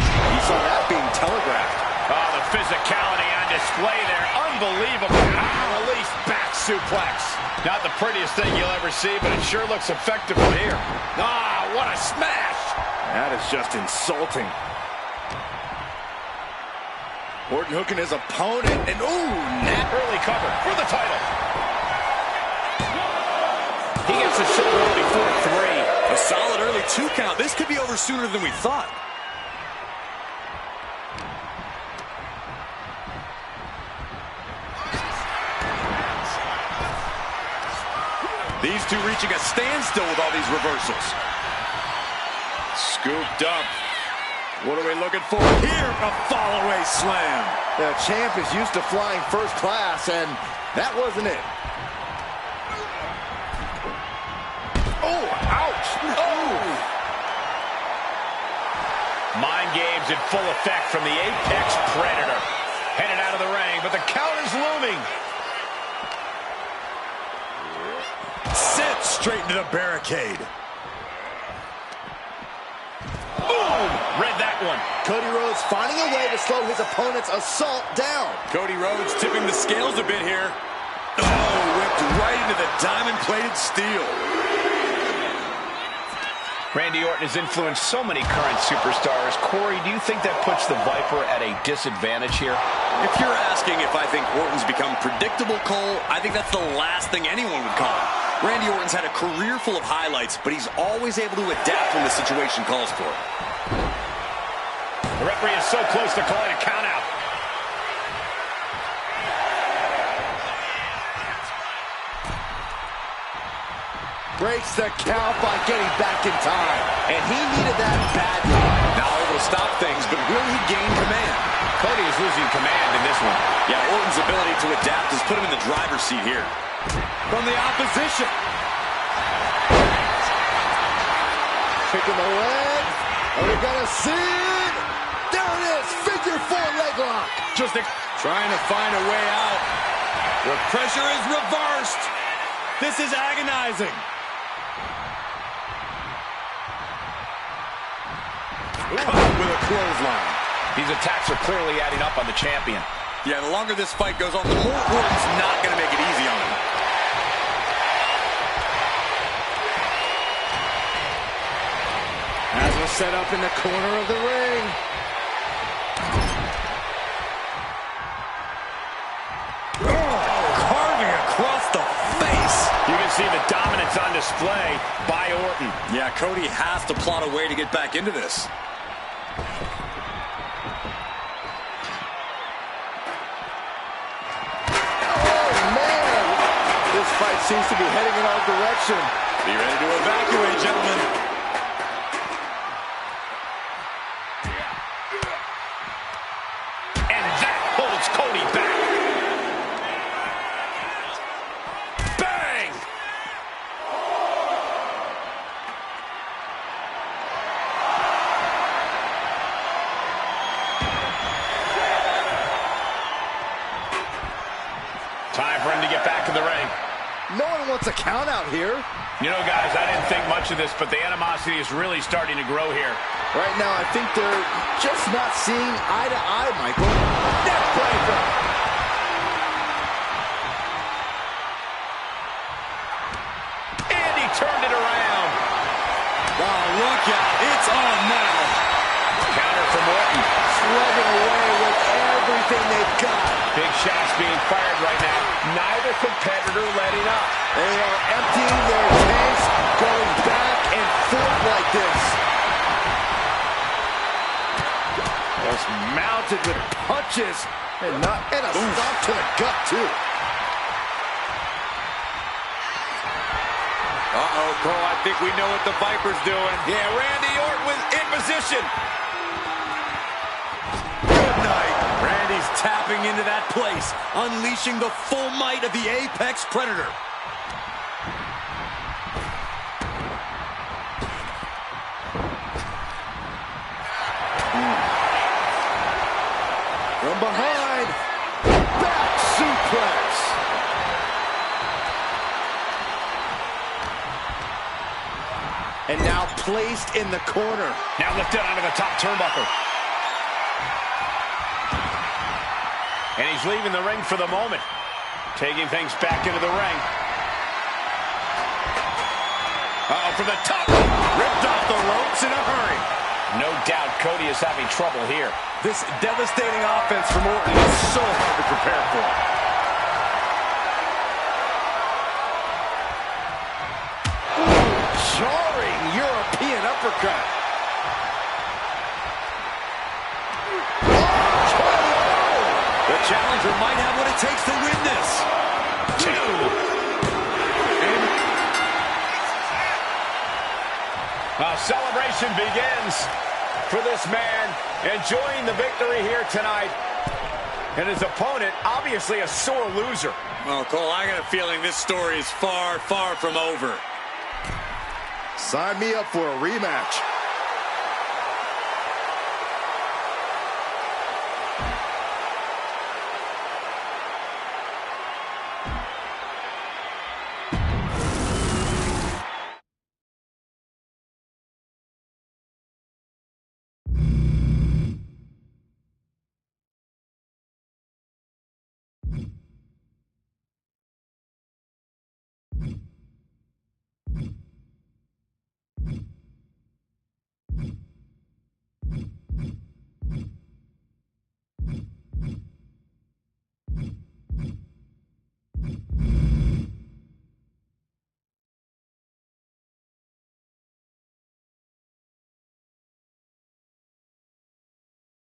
You saw that being telegraphed. Oh, the physicality on display there. Unbelievable. Release back suplex. Not the prettiest thing you'll ever see, but it sure looks effective from here. Ah, what a smash! That is just insulting. Orton hooking his opponent, and early cover for the title. He gets a shoulder before 3. A solid early 2 count. This could be over sooner than we thought. These two reaching a standstill with all these reversals. Scooped up. What are we looking for here? A fall-away slam. The champ is used to flying first class, and that wasn't it. Oh, ouch. Oh. Mind games in full effect from the Apex Predator. Headed out of the ring, but the count is looming. Sent straight into the barricade. Boom! Read that one. Cody Rhodes finding a way to slow his opponent's assault down. Cody Rhodes tipping the scales a bit here. Oh, whipped right into the diamond-plated steel. Randy Orton has influenced so many current superstars. Corey, do you think that puts the Viper at a disadvantage here? If you're asking if I think Orton's become predictable, Cole, I think that's the last thing anyone would call him. Randy Orton's had a career full of highlights, but he's always able to adapt when the situation calls for it. The referee is so close to calling a count out. Breaks the count by getting back in time. And he needed that badly. Now able to stop things, but will he gain command? Cody is losing command in this one. Yeah, Orton's ability to adapt has put him in the driver's seat here. From the opposition. Kicking the leg. Are we going to see it? There it is. Figure 4 leg lock. Just trying to find a way out. The pressure is reversed. This is agonizing. Caught with a clothesline. These attacks are clearly adding up on the champion. Yeah, the longer this fight goes on, the more Orton's not going to make it easy on him. As we're set up in the corner of the ring. Carving across the face. You can see the dominance on display by Orton. Yeah, Cody has to plot a way to get back into this. This fight seems to be heading in our direction. Be ready to evacuate, gentlemen. And that holds Cody back. Bang! Time for him to get back in the ring. No one wants a count out here. You know, guys, I didn't think much of this, but the animosity is really starting to grow here. Right now, I think they're just not seeing eye to eye, Michael. Neckbreaker. And he turned it around. Oh, look out. It's on now. Counter from Orton. Slugging away with everything they've got. Big shots being fired right now. Neither competitor letting up. They are emptying their tanks, going back and forth like this. Just mounted with punches and a stop to the gut, too. Uh-oh, Cole, I think we know what the Viper's doing. Yeah, Randy Orton was in position. Good night. Randy's tapping into that place, unleashing the full might of the Apex Predator. From behind, back suplex. And now placed in the corner. Now lifted onto the top turnbuckle. And he's leaving the ring for the moment. Taking things back into the ring. Uh-oh, from the top. Ripped off the ropes in a hurry. No doubt Cody is having trouble here. This devastating offense from Orton is so hard to prepare for. Jarring European uppercut. The challenger might have what it takes to win this. A celebration begins for this man, enjoying the victory here tonight. And his opponent, obviously a sore loser. Well, Cole, I got a feeling this story is far, far from over. Sign me up for a rematch.